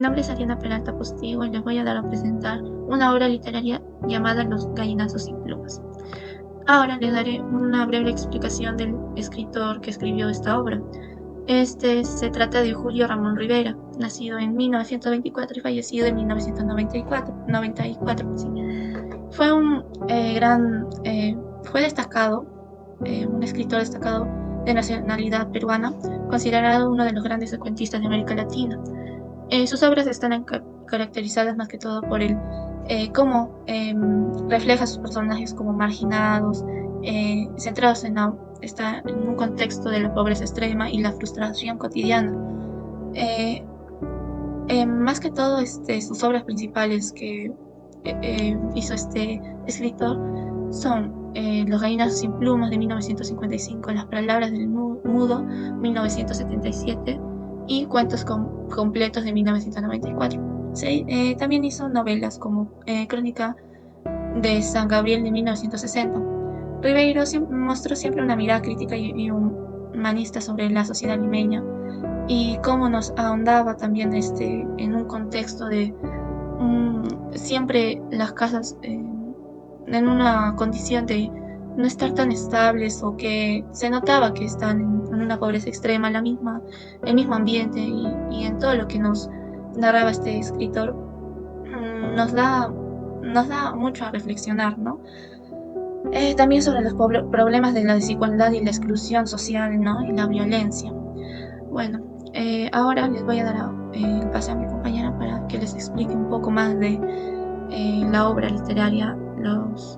Mi nombre es Ariana Peralta Postigo y les voy a dar a presentar una obra literaria llamada Los gallinazos sin plumas. Ahora les daré una breve explicación del escritor que escribió esta obra. Se trata de Julio Ramón Rivera, nacido en 1924 y fallecido en 1994. Sí. Fue fue destacado, un escritor destacado de nacionalidad peruana, considerado uno de los grandes cuentistas de América Latina. Sus obras están caracterizadas más que todo por cómo refleja a sus personajes como marginados, centrados está en un contexto de la pobreza extrema y la frustración cotidiana. Más que todo, sus obras principales que hizo este escritor son Los gallinazos sin plumas de 1955, Las palabras del mudo 1977 y Cuentos completos de 1994. También hizo novelas como Crónica de San Gabriel de 1960. Ribeiro mostró siempre una mirada crítica y humanista sobre la sociedad limeña y cómo nos ahondaba también en un contexto de siempre las casas en una condición de no estar tan estables, o que se notaba que están en una pobreza extrema, el mismo ambiente, y en todo lo que nos narraba este escritor nos da mucho a reflexionar, ¿no? También sobre los problemas de la desigualdad y la exclusión social, ¿no? Y la violencia. Bueno, ahora les voy a dar el pase a mi compañera para que les explique un poco más de la obra literaria Los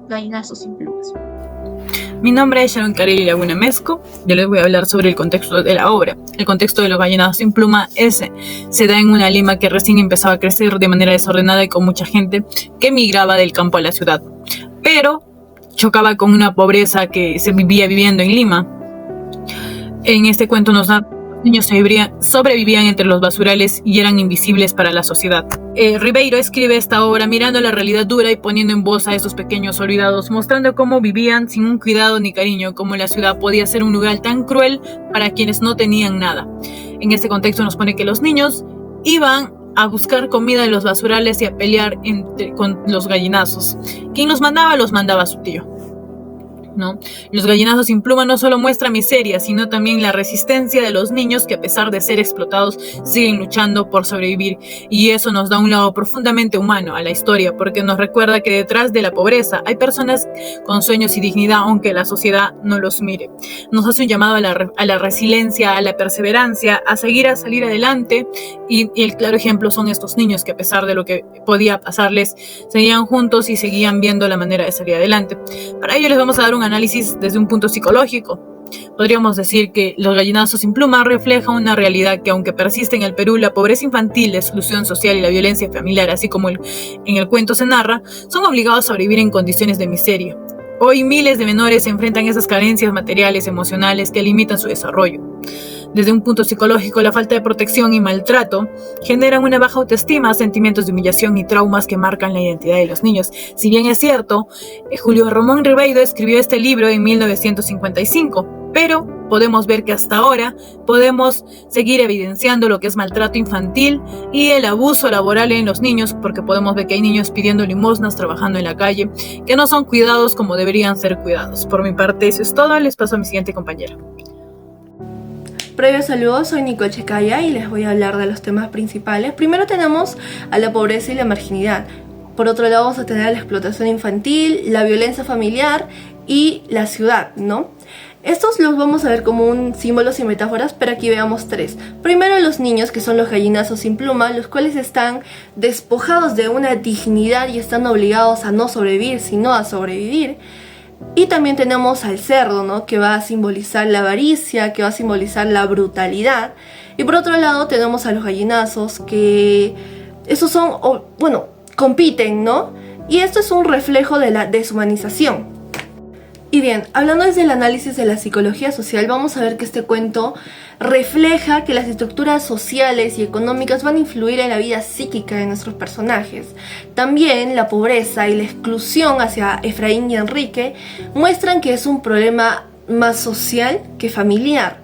gallinazos sin plumas. Mi nombre es Sharon Carelli Laguna Mesco. Yo les voy a hablar sobre el contexto de la obra. El contexto de Los gallinazos sin pluma se da en una Lima que recién empezaba a crecer de manera desordenada y con mucha gente que migraba del campo a la ciudad, pero chocaba con una pobreza que se vivía viviendo en Lima. En este cuento nos da los niños sobrevivían entre los basurales y eran invisibles para la sociedad. Ribeiro escribe esta obra mirando la realidad dura y poniendo en voz a esos pequeños olvidados, mostrando cómo vivían sin un cuidado ni cariño, cómo la ciudad podía ser un lugar tan cruel para quienes no tenían nada. En este contexto nos pone que los niños iban a buscar comida en los basurales y a pelear con los gallinazos. Quien los mandaba su tío, ¿no? Los gallinazos sin pluma no solo muestra miseria, sino también la resistencia de los niños que, a pesar de ser explotados, siguen luchando por sobrevivir, y eso nos da un lado profundamente humano a la historia, porque nos recuerda que detrás de la pobreza hay personas con sueños y dignidad, aunque la sociedad no los mire. Nos hace un llamado a la resiliencia, a la perseverancia, a salir adelante, y el claro ejemplo son estos niños que, a pesar de lo que podía pasarles, seguían juntos y seguían viendo la manera de salir adelante. Para ello les vamos a dar un análisis desde un punto psicológico. Podríamos decir que Los gallinazos sin pluma refleja una realidad que, aunque persiste en el Perú, la pobreza infantil, la exclusión social y la violencia familiar, así como en el cuento se narra, son obligados a vivir en condiciones de miseria. Hoy miles de menores se enfrentan a esas carencias materiales, emocionales que limitan su desarrollo. Desde un punto psicológico, la falta de protección y maltrato generan una baja autoestima, sentimientos de humillación y traumas que marcan la identidad de los niños. Si bien es cierto, Julio Ramón Ribeiro escribió este libro en 1955, pero podemos ver que hasta ahora podemos seguir evidenciando lo que es maltrato infantil y el abuso laboral en los niños, porque podemos ver que hay niños pidiendo limosnas, trabajando en la calle, que no son cuidados como deberían ser cuidados. Por mi parte, eso es todo. Les paso a mi siguiente compañera. Previo saludo, soy Nicole Checaya y les voy a hablar de los temas principales. Primero tenemos a la pobreza y la marginalidad. Por otro lado vamos a tener la explotación infantil, la violencia familiar y la ciudad, ¿no? Estos los vamos a ver como símbolos y metáforas, pero aquí veamos tres. Primero, los niños, que son los gallinazos sin pluma, los cuales están despojados de una dignidad y están obligados a no sobrevivir, sino a sobrevivir. Y también tenemos al cerdo, ¿no? Que va a simbolizar la avaricia, que va a simbolizar la brutalidad. Y por otro lado tenemos a los gallinazos, que esos compiten, ¿no? Y esto es un reflejo de la deshumanización. Y bien, hablando desde el análisis de la psicología social, vamos a ver que este cuento refleja que las estructuras sociales y económicas van a influir en la vida psíquica de nuestros personajes. También la pobreza y la exclusión hacia Efraín y Enrique muestran que es un problema más social que familiar.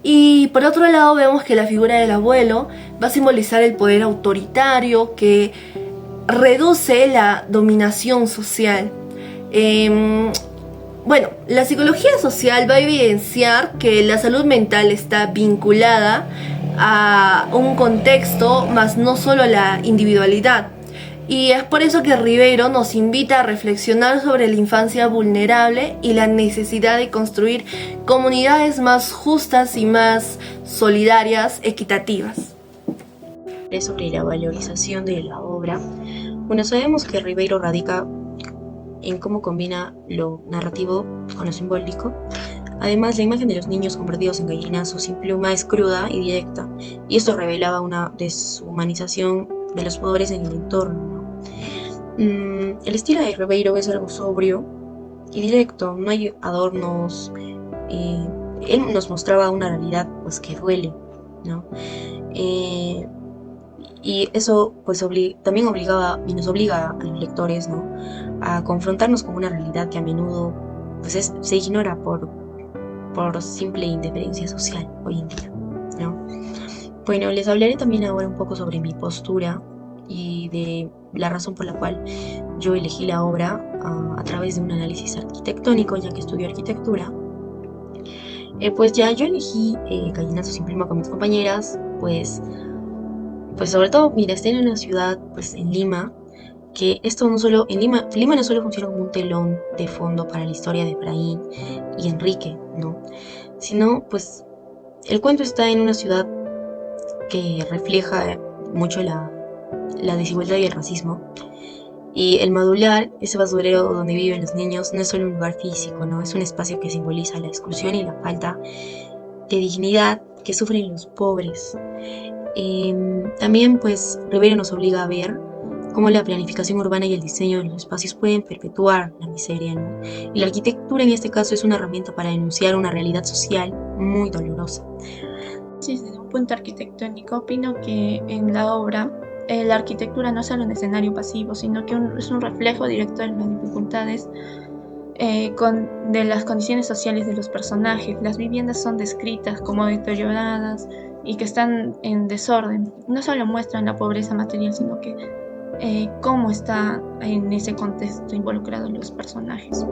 Y por otro lado vemos que la figura del abuelo va a simbolizar el poder autoritario que reduce la dominación social. Bueno, la psicología social va a evidenciar que la salud mental está vinculada a un contexto, más no solo a la individualidad. Y es por eso que Ribeiro nos invita a reflexionar sobre la infancia vulnerable y la necesidad de construir comunidades más justas y más solidarias, equitativas. Sobre la valorización de la obra, bueno, sabemos que Ribeiro radica en cómo combina lo narrativo con lo simbólico. Además, la imagen de los niños convertidos en gallinas o sin pluma es cruda y directa, y esto revelaba una deshumanización de los poderes en el entorno, ¿no? El estilo de Ribeiro es algo sobrio y directo, no hay adornos. Él nos mostraba una realidad pues que duele, ¿no? Y eso pues también obligaba y nos obliga a los lectores, ¿no?, a confrontarnos con una realidad que a menudo pues se ignora por simple indiferencia social hoy en día, ¿no? Bueno, les hablaré también ahora un poco sobre mi postura y de la razón por la cual yo elegí la obra a través de un análisis arquitectónico, ya que estudio arquitectura. Pues ya yo elegí Gallinazo sin pluma con mis compañeras, pues sobre todo, mira, estoy en una ciudad, pues en Lima, que esto no solo, Lima no solo funciona como un telón de fondo para la historia de Efraín y Enrique, ¿no?, sino pues el cuento está en una ciudad que refleja mucho la desigualdad y el racismo. Y el Modular, ese basurero donde viven los niños, no es solo un lugar físico, ¿no?, es un espacio que simboliza la exclusión y la falta de dignidad que sufren los pobres. También pues Ribeiro nos obliga a ver cómo la planificación urbana y el diseño de los espacios pueden perpetuar la miseria, ¿no? Y la arquitectura en este caso es una herramienta para denunciar una realidad social muy dolorosa. Sí, desde un punto arquitectónico opino que en la obra la arquitectura no es solo un escenario pasivo, sino que es un reflejo directo de las dificultades de las condiciones sociales de los personajes. Las viviendas son descritas como deterioradas y que están en desorden. No solo muestran la pobreza material, sino que cómo está en ese contexto involucrados los personajes.